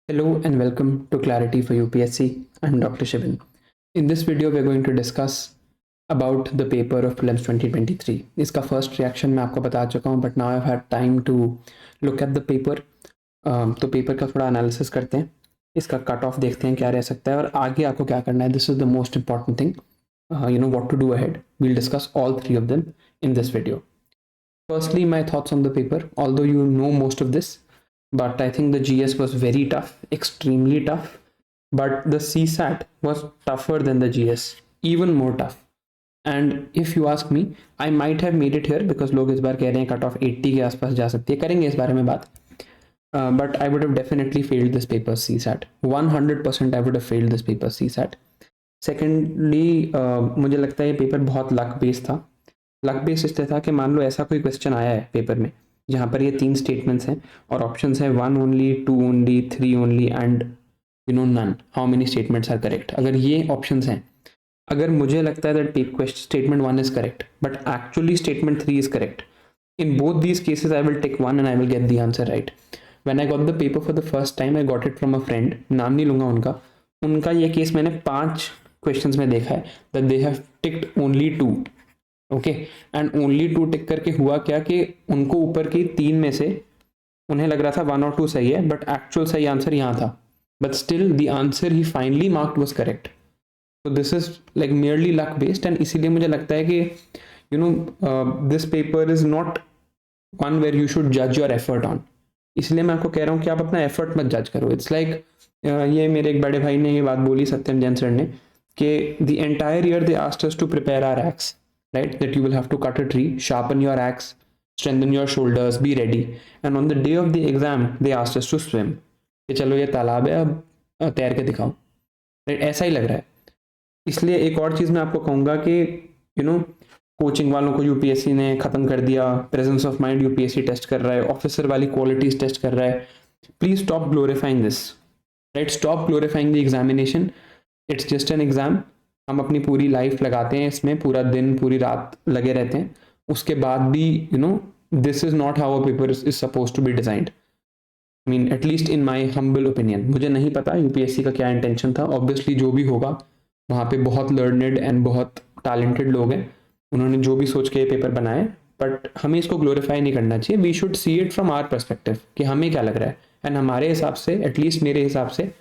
Hello and welcome to Clarity for UPSC. I'm Dr. Shivan. In this video, we're going to discuss about the paper of prelims 2023. इसका first reaction मैं आपको बता चुका हूँ, but now I've had time to look at the paper. तो paper का थोड़ा analysis करते हैं, इसका कट ऑफ देखते हैं क्या रह सकता है और आगे आपको क्या करना है. This is the most important thing. What to do ahead. We'll discuss all three of them in this video. Firstly, my thoughts on the paper. Although you know most of this, but I think the GS was very tough, extremely tough. But the CSAT was tougher than the GS, even more tough. And if you ask me, I might have made it here because लोग इस बार कह रहे हैं cut off 80 के आसपास जा सकती है. करेंगे इस बारे में बात. But I would have definitely failed this paper CSAT. 100% I would have failed this paper CSAT. Secondly, मुझे लगता है ये पेपर बहुत लक बेस्ड था. लक बेस्ड इसलिए था कि मान लो ऐसा कोई क्वेश्चन आया है पेपर में जहाँ पर ये 3 स्टेटमेंट्स हैं और ऑप्शंस हैं 1 only, 2 only, 3 only and none. How many statements are correct. अगर ये ऑप्शंस हैं, अगर मुझे लगता है that statement 1 is correct but actually statement 3 is correct, in both these cases I will take 1 and I will get the answer right. When I got the paper for the first time, I got it from a friend. नाम नहीं लूंगा उनका ये case मैंने 5 questions में देखा है that they have ticked only 2. Okay, and only 2 टिक करके हुआ क्या कि उनको ऊपर की 3 में से उन्हें लग रहा था 1 और 2 सही है बट एक्चुअल सही आंसर यहाँ था. But still the answer he finally marked was correct. तो this is like merely luck based. And इसीलिए मुझे लगता है कि this paper is not one where you should जज योर एफर्ट ऑन. इसलिए मैं आपको कह रहा हूँ कि आप अपना एफर्ट मत जज करो. इट्स लाइक ये मेरे एक बड़े भाई ने ये बात बोली, सत्यम जैन सर ने, कि the entire year they asked us to prepare our ex, right? That you will have to cut a tree, sharpen your axe, strengthen your shoulders, be ready. And on the day of the exam, they asked us to swim. कि चलो ये तालाब है, अब तैर के दिखाओ. Right, ऐसा ही लग रहा है. इसलिए एक और चीज़ मैं आपको कहूँगा कि कोचिंग वालों को यूपीएससी ने ख़त्म कर दिया. Presence of mind UPSC test कर रहा है, ऑफिसर वाली क्वालिटीज टेस्ट कर रहा है. Please stop glorifying this. Right, stop glorifying the examination. It's just an exam. हम अपनी पूरी लाइफ लगाते हैं इसमें, पूरा दिन पूरी रात लगे रहते हैं. उसके बाद भी this is not how a paper is suppose to be designed. I mean at least in my humble opinion. मुझे नहीं पता यूपीएससी का क्या इंटेंशन था. ऑब्वियसली जो भी होगा वहाँ पे बहुत लर्नड एंड बहुत टैलेंटेड लोग हैं, उन्होंने जो भी सोच के ये पेपर बनाए. बट हमें इसको ग्लोरीफाई नहीं करना चाहिए. We should see it from our perspective कि हमें क्या लग रहा है. एंड हमारे हिसाब से, एटलीस्ट मेरे हिसाब से,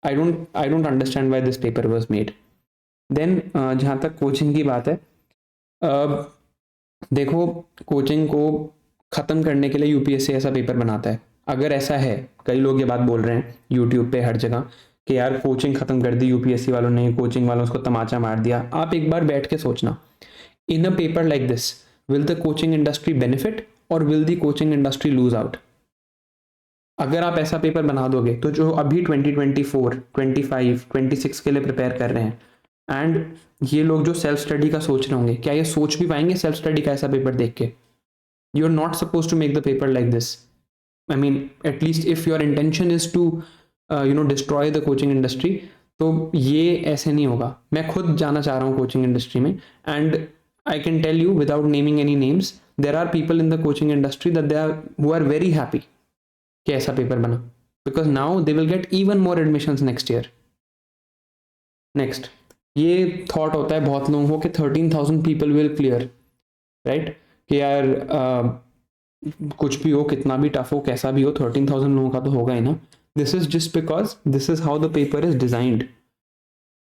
I don't understand why this paper was made. Then जहाँ तक कोचिंग की बात है, देखो, कोचिंग को ख़त्म करने के लिए यूपीएससी ऐसा पेपर बनाता है. अगर ऐसा है, कई लोग ये बात बोल रहे हैं यूट्यूब पे हर जगह कि यार कोचिंग ख़त्म कर दी यूपीएससी वालों ने, कोचिंग वालों को तमाचा मार दिया. आप एक बार बैठ के सोचना, in a paper like this will the coaching industry benefit और will the coaching industry lose out. अगर आप ऐसा पेपर बना दोगे तो जो अभी 2024, 25, 26 के लिए प्रिपेयर कर रहे हैं, एंड ये लोग जो सेल्फ स्टडी का सोच रहे होंगे, क्या ये सोच भी पाएंगे सेल्फ स्टडी का ऐसा पेपर देख के? You are not suppose to make the paper like this. I mean at least if your intention is to destroy the coaching industry, तो ये ऐसे नहीं होगा. मैं खुद जाना चाह रहा हूँ कोचिंग इंडस्ट्री में, and I can tell you without naming any names, there are people in the coaching industry that they are who are very happy कि ऐसा पेपर बना, because now they will get even more admissions next year. Next, ये thought होता है बहुत लोगों को कि 13,000 पीपल विल क्लियर. राइट, कि यार कुछ भी हो, कितना भी टफ हो, कैसा भी हो, 13,000 लोगों का तो होगा ही ना. This is just because this is how the paper is designed.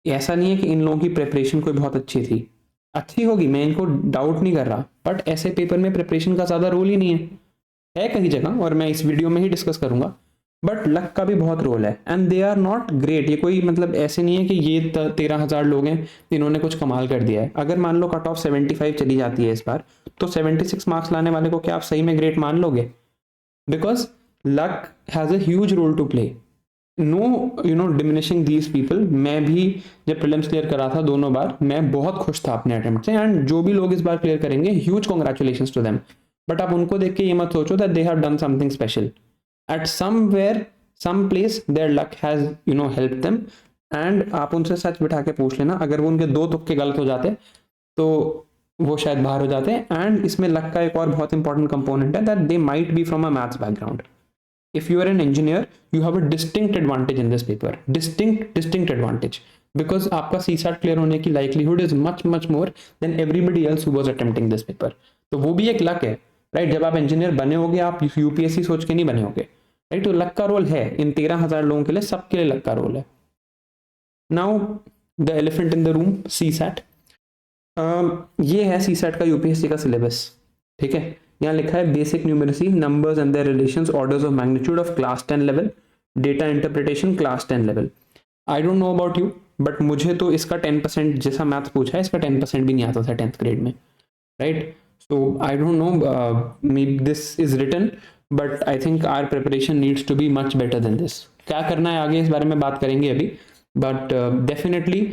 ऐसा नहीं है कि इन लोगों की प्रिपरेशन कोई बहुत अच्छी थी. अच्छी होगी, मैं इनको डाउट नहीं कर रहा, बट ऐसे पेपर में प्रिपरेशन का ज़्यादा रोल ही नहीं है कहीं जगह, और मैं इस वीडियो में ही डिस्कस करूंगा. बट लक का भी बहुत रोल है, and they are not great. ये कोई मतलब ऐसे नहीं है कि ये 13,000 लोग हैं इन्होंने कुछ कमाल कर दिया है. अगर मान लो कट ऑफ 75 चली जाती है इस बार, तो 76 मार्क्स लाने वाले को क्या आप सही में ग्रेट मान लोगे? Because luck has a huge role to play. No diminishing these people. मैं भी जब प्रीलिम्स क्लियर करा था दोनों बार, मैं बहुत खुश था अपने अटेम्प्ट से, एंड जो भी लोग इस बार क्लियर करेंगे, huge congratulation to them. But आप उनको देख के ये मत सोचो that they have done something special. At somewhere, some place, their luck has helped them. And आप उनसे सच बिठा के पूछ लेना, अगर वो उनके 2 तुक्के गलत हो जाते तो वो शायद बाहर हो जाते हैं. एंड इसमें लक का एक और बहुत इंपॉर्टेंट कंपोनेंट है that they might be from a maths background. if you are an engineer, you have a distinct advantage in this paper, distinct advantage, because आपका CSAT clear होने की likelihood is much more than everybody else who was attempting this paper. तो वो भी एक luck है, right? जब आप इंजीनियर बने होगे, आप यूपीएससी सोच के नहीं बने होगे, राइट? तो लक का रोल है इन 13,000 लोगों के लिए, सबके लिए लक का रोल है. Now the elephant in the room, CSAT. ये है CSAT का यूपीएससी का सिलेबस, ठीक है? यहाँ लिखा है basic numeracy, numbers and their relations, orders of magnitude of class 10 level, data interpretation class 10 level. I don't know about you, but मुझे तो इसका 10% जैसा मैथ्स पूछा है, इसका 10% भी नहीं आता था 10th ग्रेड में, right? So I don't know, may this is written, but I think our preparation needs to be much better than this. क्या करना है आगे, इस बारे में बात करेंगे अभी, but definitely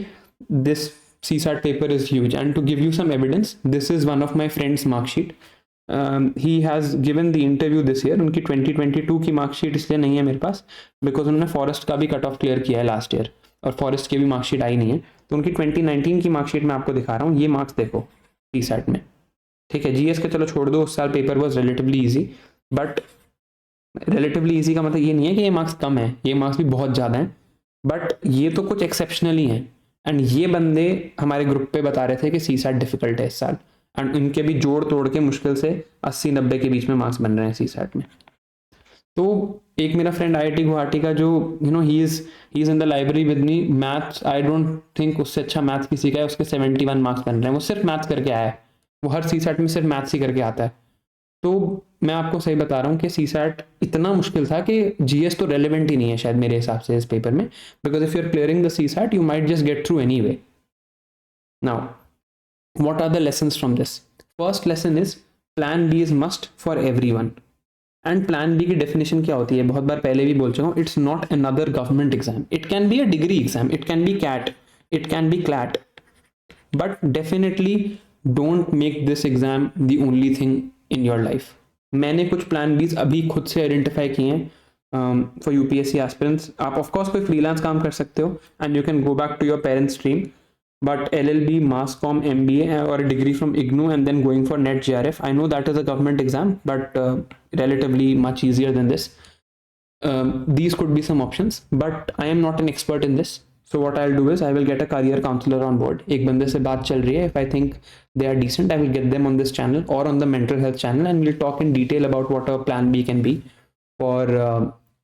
this CSAT paper is huge. And to give you some evidence, this is one of my friend's mark sheet. He has given the interview this year. उनकी 2022 की मार्क शीट इसलिए नहीं है मेरे पास, बिकॉज उन्होंने forest का भी cut off clear किया है लास्ट ईयर, और फॉरेस्ट की भी मार्क शीट आई नहीं है. तो उनकी 2019 की मार्क शीट मैं आपको दिखा रहा हूँ. ये मार्क्स देखो CSAT में, ठीक है? GS के चलो छोड़ दो, उस साल paper was relatively easy, but relatively easy का मतलब ये नहीं है कि ये मार्क्स कम है, ये मार्क्स भी बहुत ज़्यादा हैं, बट ये तो कुछ एक्सेप्शनल ही हैं. एंड ये बंदे हमारे ग्रुप पे बता रहे थे कि CSAT डिफिकल्ट है इस साल, एंड इनके भी जोड़ तोड़ के मुश्किल से 80-90 के बीच में मार्क्स बन रहे हैं CSAT में. तो एक मेरा फ्रेंड IIT गुवाहाटी का, जो he is in the library with me, maths I don't think उससे अच्छा मैथ्स किसी का है, उसके 71 मार्क्स बन रहे हैं. वो सिर्फ मैथ्स करके आया है, वो हर CSAT में सिर्फ मैथ्स ही करके आता है. तो मैं आपको सही बता रहा हूँ कि CSAT इतना मुश्किल था कि GS तो रेलिवेंट ही नहीं है शायद मेरे हिसाब से इस पेपर में, because if you are clearing the CSAT you might just get through anyway. Now, what are the lessons from this? First lesson is plan B is must for everyone. And plan B की definition क्या होती है, बहुत बार पहले भी बोल चुका हूँ, it's not another government exam. It can be a degree exam, it can be CAT, it can be CLAT, but definitely don't make this exam the only thing in your life. मैंने कुछ plan बीज अभी खुद से identify किए हैं for UPSC aspirants. आप of course कोई फ्रीलांस काम कर सकते हो, and you can go back to your parents stream, but LLB, mass com, MBA और degree from IGNOU and then going for NET JRF. I know that is a government exam, but relatively much easier than this. These could be some options, but I am not an expert in this. So what I'll do is I will get a career counselor on board. एक बंदे से बात चल रही है. If I think they are decent, I will get them on this channel or on the mental health channel, and we'll talk in detail about what a plan B can be for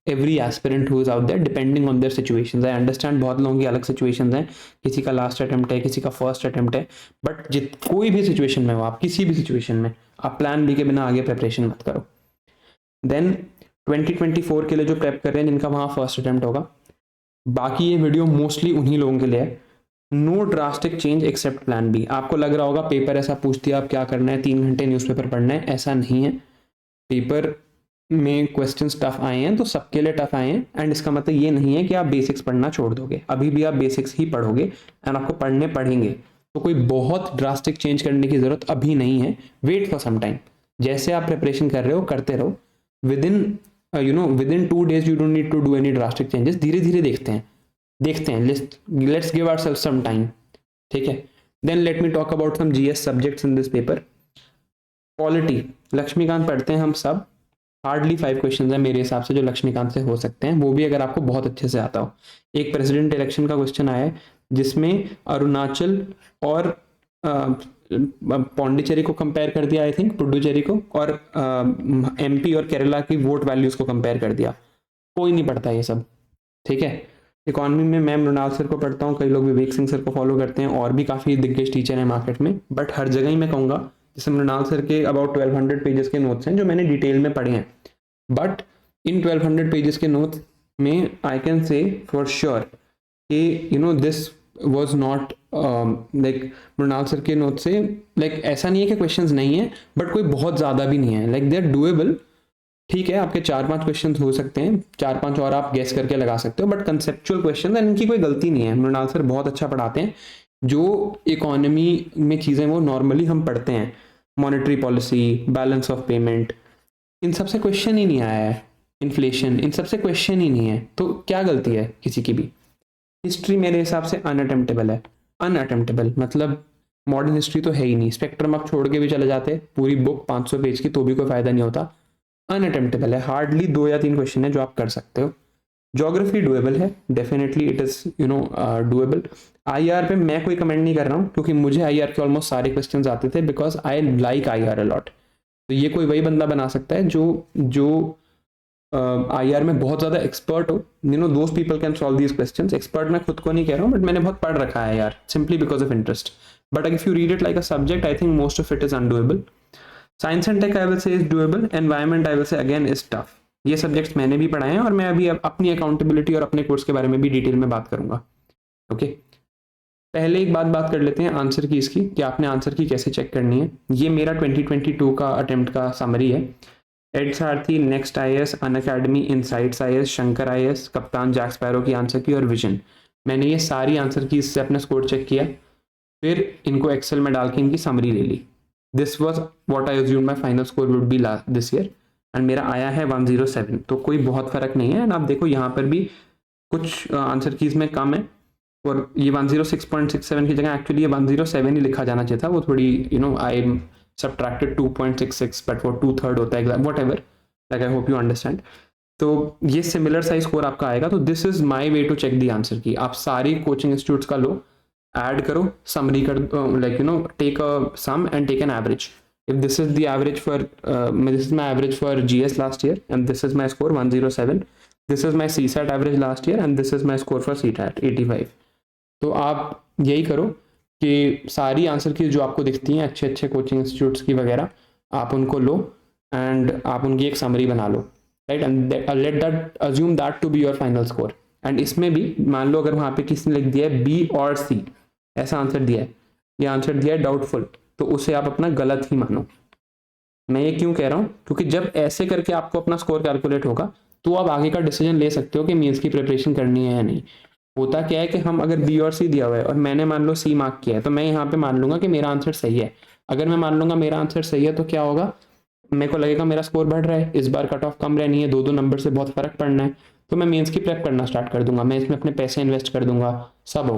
every aspirant who is out there, depending on their situations. I understand बहुत लोगों की अलग situations हैं. किसी का last attempt है, किसी का first attempt है. But कोई भी situation में हो, आप किसी भी situation में, आप plan B के बिना आगे preparation मत करो. Then 2024 के लिए जो prep कर रहे हैं, जिनका वहाँ first attempt होगा, बाकी ये वीडियो मोस्टली उन्हीं लोगों के लिए है. No drastic change except plan B. आपको लग रहा होगा पेपर ऐसा पूछ दिया, आप क्या करना है, 3 घंटे न्यूज़पेपर पढ़ना है, ऐसा नहीं है. पेपर में क्वेश्चंस टफ आए हैं तो सबके लिए टफ आए हैं, एंड इसका मतलब ये नहीं है कि आप बेसिक्स पढ़ना छोड़ दोगे. अभी भी आप बेसिक्स ही पढ़ोगे एंड आपको पढ़ने पढ़ेंगे. तो कोई बहुत ड्रास्टिक चेंज करने की ज़रूरत अभी नहीं है. Wait for some time. जैसे आप प्रिपरेशन कर रहे हो करते रहो. within 2 days you don't need to do any drastic changes. धीरे धीरे देखते हैं. Let's give ourselves some time. ठीक है. Then let me talk about some GS subjects in this paper. Polity, Laxmikant पढ़ते हैं हम सब. हार्डली 5 क्वेश्चन है मेरे हिसाब से जो लक्ष्मीकांत से हो सकते हैं, वो भी अगर आपको बहुत अच्छे से आता हो. एक प्रेसिडेंट इलेक्शन का क्वेश्चन आया है जिसमें अरुणाचल और पौंडीचेरी को कंपेयर कर दिया, आई थिंक पुडुचेरी को, और MP और केरला की वोट वैल्यूज को कंपेयर कर दिया. कोई नहीं पढ़ता ये सब. ठीक है. इकोनॉमी में मैं मृणाल सर को पढ़ता हूँ, कई लोग विवेक सिंह सर को फॉलो करते हैं, और भी काफ़ी दिग्गज टीचर हैं मार्केट में. बट हर जगह ही मैं कहूँगा, जैसे मृणाल सर के अबाउट 1200 पेजेस के नोट्स हैं जो मैंने डिटेल में पढ़े हैं. बट इन 1200 पेजेस के नोट्स में I can say for sure कि this was not like Mrinal sir के नोट से, like ऐसा नहीं है कि क्वेश्चंस नहीं है, बट कोई बहुत ज़्यादा भी नहीं है. like they are doable. ठीक है, आपके 4-5 क्वेश्चंस हो सकते हैं, 4-5 और आप गैस करके लगा सकते हो, बट कंसेप्चुअल क्वेश्चन इनकी कोई गलती नहीं है. मृणाल सर बहुत अच्छा पढ़ाते हैं. जो इकोनॉमी में चीज़ें वो नॉर्मली हम पढ़ते हैं, monetary policy, balance of payment, इन सबसे क्वेश्चन ही नहीं आया है. इन्फ्लेशन, इन सबसे क्वेश्चन ही नहीं है. तो क्या गलती है किसी की भी. हिस्ट्री मेरे हिसाब से अनअटेम्प्टेबल है. अनअटेम्प्टेबल मतलब मॉडर्न हिस्ट्री तो है ही नहीं. स्पेक्ट्रम आप छोड़ के भी चले जाते, पूरी बुक 500 पेज की, तो भी कोई फायदा नहीं होता. अनअटेम्प्टेबल है, हार्डली 2 या 3 क्वेश्चन है जो आप कर सकते हो। ज्योग्राफी डुएबल है, definitely it is doable. IR पे मैं कोई कमेंट नहीं कर रहा हूँ क्योंकि मुझे आईआर के ऑलमोस्ट सारे क्वेश्चंस आते थे, because I like IR a lot. तो ये कोई वही बंदा बना सकता है जो आईआर में बहुत ज़्यादा एक्सपर्ट हो। Those people can solve these questions. Expert मैं खुद को नहीं कह रहा हूँ, बट मैंने बहुत पढ़ रखा है यार, simply because of interest. But if you read it like a subject, I think most of it is undoable. Science and tech I will say is doable, environment I will say again is tough. ये subjects मैंने भी पढ़ाए हैं और मैं अभी अपनी accountability और अपने कोर्स के बारे में भी डिटेल में बात करूंगा। ओके, पहले एक बात कर लेते हैं आंसर की इसकी, कि आपने आंसर की कैसे चेक करनी है। ये मेरा 2022 का अटेम्प्ट का समरी है। एड सारथी, next IAS, Unacademy, insights IAS, Shankar IAS, कप्तान जैक स्पैरो की आंसर की और विजन। मैंने ये सारी आंसर की इससे अपना स्कोर चेक किया, फिर इनको एक्सेल में डाल के इनकी समरी ले ली। This was what I assume my final score would be this year, and मेरा आया है 107। तो कोई बहुत फर्क नहीं है। एंड आप देखो यहाँ पर भी कुछ आंसर कीज में कम है, और ये 106.67 की जगह एक्चुअली ये 107 ही लिखा जाना चाहिए था। वो थोड़ी आई subtracted 2.66, बट वो 2/3 होता है, whatever, like I hope you understand. तो ये सिमिलर साइज स्कोर आपका आएगा। तो this is my way to check the answer key. आप सारी कोचिंग इंस्टीट्यूट्स का लो, ऐड करो, समरी कर, like take a sum and take an average. if this is the average for this is my average for GS last year and this is my score 107, this is my CSAT average last year and this is my score for CSAT 85। तो आप यही करो कि सारी answer की जो आपको दिखती हैं अच्छे अच्छे कोचिंग इंस्टीट्यूट्स की वगैरह, आप उनको लो एंड आप उनकी एक समरी बना लो, right, and let that assume that to be your final score. And इसमें भी मान लो अगर वहाँ पे किसी ने लिख दिया है बी और सी, ऐसा आंसर दिया है, ये आंसर दिया है डाउटफुल, तो उसे आप अपना गलत ही मानो। मैं ये क्यों कह रहा हूँ, क्योंकि जब ऐसे करके आपको अपना स्कोर कैलकुलेट होगा तो आप आगे का डिसीजन ले सकते हो कि मीन्स की प्रिपरेशन करनी है या नहीं। होता क्या है कि हम अगर बी और सी दिया हुआ है और मैंने मान लो सी मार्क किया है, तो मैं यहाँ पे मान लूंगा कि मेरा आंसर सही है। अगर मैं मान लूंगा मेरा आंसर सही है तो क्या होगा, मेरे को लगेगा मेरा स्कोर बढ़ रहा है, इस बार कट ऑफ कम रहनी है, 2-2 नंबर से बहुत फर्क पड़ना है, तो मैं मेंस की प्रेप करना स्टार्ट कर दूंगा, मैं इसमें अपने पैसे इन्वेस्ट कर दूंगा, सब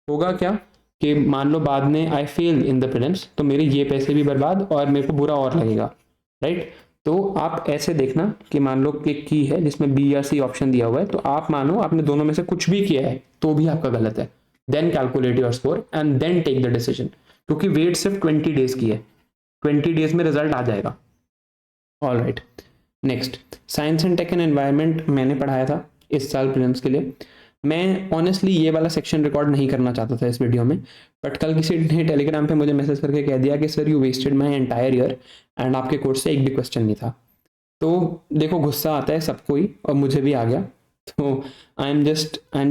होगा क्या कि मान लो बाद में आई फेल इन द प्रीलिम्स, तो मेरे ये पैसे भी बर्बाद और मेरे को बुरा और लगेगा, राइट। तो आप ऐसे देखना कि मान लो कि की है जिसमें बी या सी ऑप्शन दिया हुआ है, तो आप मानो आपने दोनों में से कुछ भी किया है तो भी आपका गलत है। Then calculate your score and then take the decision, क्योंकि वेट सिर्फ 20 डेज की है, 20 डेज में रिजल्ट आ जाएगा। All right, next science and tech and environment मैंने पढ़ाया था इस साल प्रीलिम्स के लिए। मैं ऑनेस्टली ये वाला सेक्शन रिकॉर्ड नहीं करना चाहता था इस वीडियो में, बट कल किसी ने टेलीग्राम पे मुझे मैसेज करके कह दिया कि sir you wasted my entire year and आपके कोर्स से एक भी क्वेश्चन नहीं था। तो देखो गुस्सा आता है सबको ही, और मुझे भी आ गया। तो I am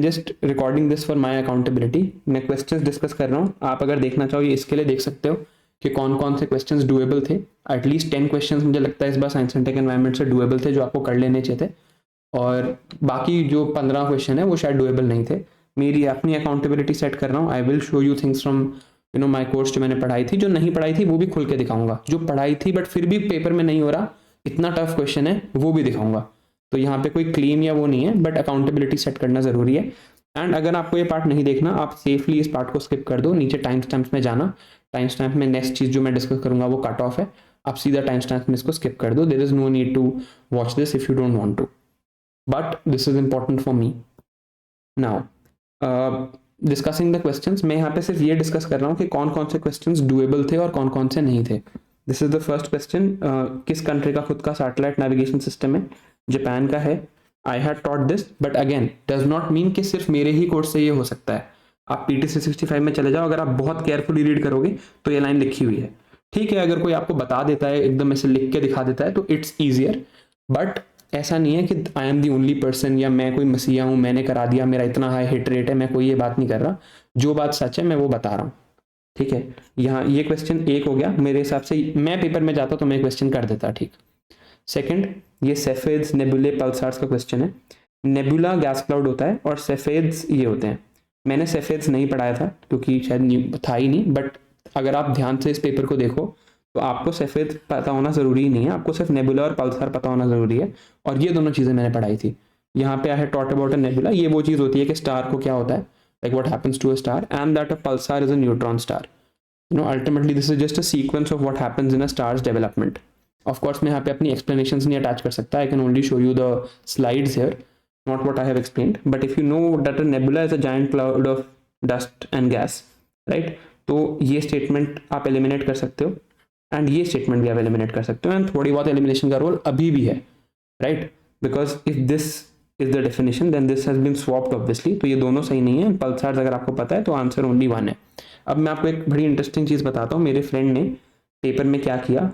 just recording this for my accountability. मैं क्वेश्चंस डिस्कस कर रहा हूँ, आप अगर देखना चाहो ये इसके लिए देख सकते हो कि कौन कौन से क्वेश्चंस डुएबल थे। एटलीस्ट 10 क्वेश्चंस मुझे लगता है इस बार साइंस एंड टेक एनवायरनमेंट से डुएबल थे, जो आपको कर लेने चाहिए थे, और बाकी जो 15 क्वेश्चन है वो शायद डुएबल नहीं थे। मेरी अपनी अकाउंटेबिलिटी सेट कर रहा हूँ। I will show you things from my course जो मैंने पढ़ाई थी, जो नहीं पढ़ाई थी वो भी खुल के दिखाऊंगा, जो पढ़ाई थी बट फिर भी पेपर में नहीं हो रहा, इतना टफ क्वेश्चन है वो भी दिखाऊंगा। तो यहाँ पे कोई क्लेम या वो नहीं है, बट अकाउंटेबिलिटी सेट करना जरूरी है। एंड अगर आपको ये पार्ट नहीं देखना, आप सेफली इस पार्ट को स्किप कर दो, नीचे टाइम स्टैम्प्स में जाना, टाइम स्टैम्प में नेक्स्ट चीज जो मैं डिस्कस करूंगा वो कट ऑफ है, आप सीधा टाइम स्टैम्प में इसको स्किप कर दो। There is no need to watch this if you don't want to, but this is important for me. Now discussing the questions, मैं यहाँ पे सिर्फ ये डिस्कस कर रहा हूँ कि कौन कौन से क्वेश्चंस डुएबल थे और कौन कौन से नहीं थे। This is the first question, किस कंट्री का खुद का सैटेलाइट नेविगेशन सिस्टम है? जापान का है। I had taught this, but again does not mean कि सिर्फ मेरे ही कोर्स से ये हो सकता है। आप PTC 65 में चले जाओ, अगर आप बहुत केयरफुली रीड करोगे तो ये लाइन लिखी हुई है। ठीक है, अगर कोई आपको बता देता है, एकदम ऐसे लिख के दिखा देता है तो इट्स ईजियर, बट ऐसा नहीं है कि I am the only person या मैं कोई मसीहा हूँ, मैंने करा दिया, मेरा इतना हाई हिट रेट है। मैं कोई ये बात नहीं कर रहा, जो बात सच है मैं वो बता रहा हूँ। ठीक है, यहाँ ये क्वेश्चन 1 हो गया मेरे हिसाब से। मैं पेपर में जाता तो मैं क्वेश्चन कर देता, ठीक। सेकंड, ये सेफेड्स, नेबुले, पल्सार्स का क्वेश्चन है। नेबुला गैस क्लाउड होता है और सेफेड्स ये होते हैं। मैंने सेफेड्स नहीं पढ़ाया था क्योंकि शायद था ही नहीं, बट अगर आप ध्यान से इस पेपर को देखो तो आपको सफ़ेद पता होना ज़रूरी नहीं है, आपको सिर्फ नेबुला और पल्सर पता होना ज़रूरी है, और ये दोनों चीज़ें मैंने पढ़ाई थी। यहाँ पे आई had taught about a nebula, ये वो चीज़ होती है कि स्टार को क्या होता है, like what happens to a star, and that a pulsar is a neutron star. Ultimately this is just a sequence of what happens in a star's development. Of course मैं यहाँ पे अपनी एक्सप्लेनेशंस नहीं attach कर सकता, I can only show you the slides here, not what I have explained, but if you know that a nebula is a giant cloud of dust and gas, right, तो ये statement आप eliminate कर सकते हो and ये statement भी आप eliminate कर सकते हो, एंड थोड़ी बहुत एलिमिनेशन का रोल अभी भी है, right, because if this is the definition then this has been swapped obviously, तो ये दोनों सही नहीं है। पल्सार्स अगर आपको पता है तो आंसर ओनली वन है। अब मैं आपको एक बड़ी इंटरेस्टिंग चीज़ बताता हूँ, मेरे फ्रेंड ने पेपर में क्या किया,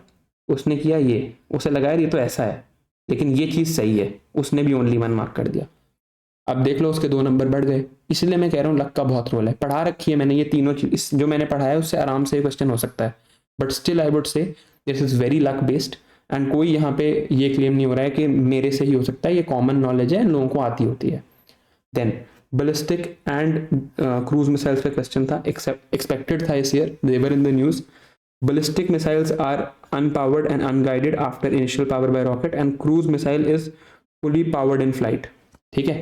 उसने किया ये, उसे लगा यार ये तो ऐसा है लेकिन ये चीज़ सही है, उसने भी ओनली 1 मार्क कर दिया। अब देख लो उसके 2 नंबर बढ़ गए। इसलिए मैं कह रहा हूँ लक का बहुत रोल है। पढ़ा रखी है मैंने ये तीनों चीज, जो मैंने पढ़ा है उससे आराम से क्वेश्चन हो सकता है, but still I would say this is very luck based, and कोई यहाँ पे ये क्लेम नहीं हो रहा है कि मेरे से ही हो सकता है, ये कॉमन नॉलेज है, लोगों को आती होती है। Then ballistic and cruise missiles पे क्वेश्चन था, एक्सपेक्टेड था इस year, they were in the news. Ballistic missiles are unpowered and unguided after initial power by rocket, and cruise missile is fully powered in flight। ठीक है,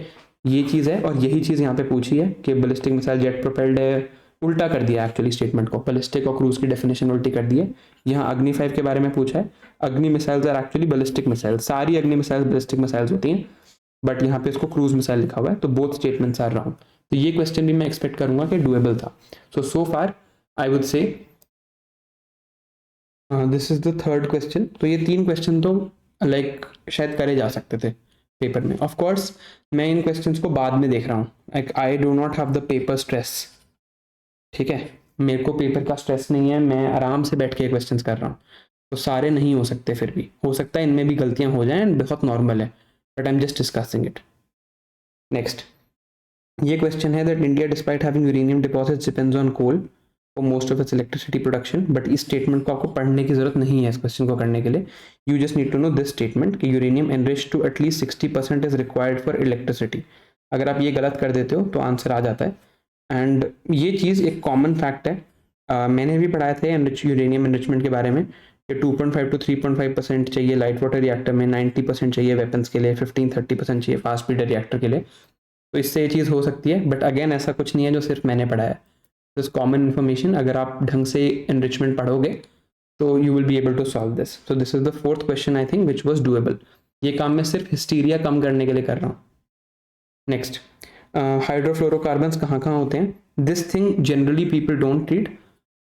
ये चीज़ है, और यही चीज़ यहाँ पे पूछी है कि बैलिस्टिक मिसाइल जेट प्रोपेल्ड है, उल्टा कर दिया एक्चुअली स्टेटमेंट को, बैलिस्टिक और क्रूज की डेफिनेशन उल्टी कर दी है। यहाँ अग्नि 5 के बारे में पूछा है, Agni missiles are actually ballistic missile, सारी अग्नि मिसाइल बैलिस्टिक मिसाइल्स होती हैं, बट यहाँ पे इसको क्रूज मिसाइल लिखा हुआ है, तो बोथ स्टेटमेंट्स आर रॉन्ग। तो ये क्वेश्चन भी मैं एक्सपेक्ट करूंगा कि डुएबल था। So far I would say this is the third question. तो ये 3 क्वेश्चन तो लाइक शायद करे जा सकते थे पेपर में। ऑफ कोर्स मैं इन क्वेश्चंस को बाद में देख रहा हूँ, like I do not have the paper stress, ठीक है, मेरे को पेपर का स्ट्रेस नहीं है, मैं आराम से बैठ के क्वेश्चंस कर रहा हूँ, तो सारे नहीं हो सकते, फिर भी हो सकता है इनमें भी गलतियाँ हो जाएं, बहुत नॉर्मल है, but I am just discussing it. Next ये क्वेश्चन है that India despite having uranium deposits depends on coal for most of its electricity production, but इस स्टेटमेंट को आपको पढ़ने की जरूरत नहीं है इस क्वेश्चन को करने के लिए। You just need to know this statement कि uranium enriched to at least 60% is required for electricity. अगर आप ये गलत कर देते हो तो आंसर आ जाता है, एंड ये चीज़ एक कॉमन फैक्ट है। मैंने भी पढ़ाए थे यूरेनियम एनरिचमेंट के बारे में कि 2.5 to 3.5% चाहिए लाइट वाटर रिएक्टर में, 90% चाहिए वेपन्स के लिए, 15-30% चाहिए फास्ट स्पीड रिएक्टर के लिए। तो इससे ये चीज़ हो सकती है, बट अगेन ऐसा कुछ नहीं है जो सिर्फ मैंने पढ़ा है, दिस कॉमन इन्फॉर्मेशन। अगर आप ढंग से एनरिचमेंट पढ़ोगे तो you will be able to solve this. So this is the fourth question I think which was doable. ये काम मैं सिर्फ हिस्टीरिया कम करने के लिए कर रहा हूँ। नेक्स्ट, हाइड्रोफ्लोरोकार्बन्स कहाँ कहाँ होते हैं? This thing generally people don't read,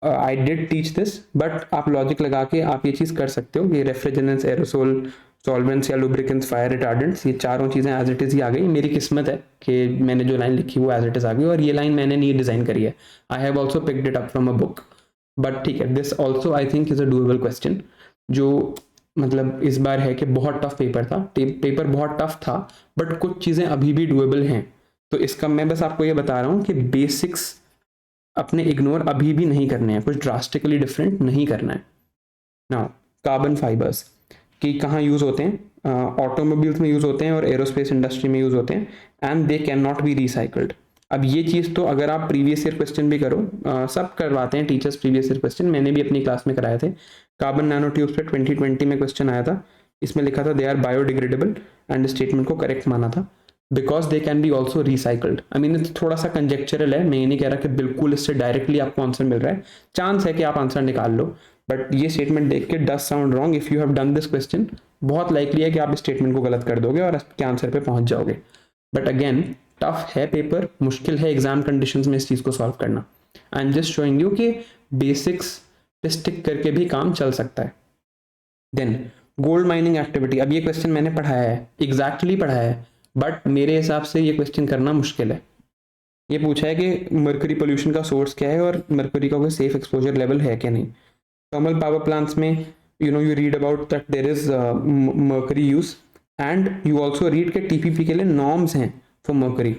I did teach this, but आप लॉजिक लगा के आप ये चीज़ कर सकते हो। ये रेफ्रिजरेंट्स, एरोसोल, सॉल्वेंट्स या लुब्रिकेंट्स, फायर रिटार्डेंट्स, ये चारों चीज़ें एज इट इज़ ही आ गई। मेरी किस्मत है कि मैंने जो लाइन लिखी वो एज इट इज़ आ गई, और ये लाइन मैंने नहीं डिज़ाइन करी है, I have also picked it up from a book, but ठीक है, this also I think is a doable question. जो मतलब इस बार है कि बहुत टफ पेपर था, पेपर बहुत टफ था, बट कुछ चीज़ें अभी भी डूएबल हैं। तो इसका मैं बस आपको ये बता रहा हूँ कि बेसिक्स अपने इग्नोर अभी भी नहीं करने हैं, कुछ ड्रास्टिकली डिफरेंट नहीं करना है। नाउ कार्बन फाइबर्स कि कहाँ यूज़ होते हैं? ऑटोमोबाइल्स में यूज़ होते हैं और एरोस्पेस इंडस्ट्री में यूज़ होते हैं, and they can not be recycled. अब ये चीज़ तो अगर आप प्रीवियस ईयर क्वेश्चन भी करो, सब करवाते हैं टीचर्स प्रीवियस ईयर क्वेश्चन, मैंने भी अपनी क्लास में कराए थे। कार्बन नैनो ट्यूब्स पे 2020 में क्वेश्चन आया था, इसमें लिखा था they are biodegradable, and statement को करेक्ट माना था because they can be also recycled. I mean थोड़ा सा कंजेक्चरल है, मैं ये नहीं कह रहा कि बिल्कुल इससे डायरेक्टली आपको आंसर मिल रहा है, चांस है कि आप आंसर निकाल लो, बट ये स्टेटमेंट देख के does sound wrong. If you have done this question, बहुत लाइकली है कि आप इस स्टेटमेंट को गलत कर दोगे और आपके आंसर पे पहुंच जाओगे। बट अगेन टफ है पेपर, मुश्किल है एग्जाम कंडीशंस में इस चीज़ को सॉल्व करना। आई एम जस्ट शोइंग यू कि बेसिक्स पे स्टिक करके भी काम चल सकता है। देन गोल्ड माइनिंग एक्टिविटी, अब ये क्वेश्चन मैंने पढ़ाया है, एग्जैक्टली पढ़ाया है, बट मेरे हिसाब से ये क्वेश्चन करना मुश्किल है। ये पूछा है कि मर्करी पोल्यूशन का सोर्स क्या है और मर्करी का कोई सेफ एक्सपोजर लेवल है क्या नहीं। थर्मल पावर प्लांट्स में you read about that there is mercury use, and you also read के टीपीपी के लिए नॉर्म्स हैं फॉर मर्करी।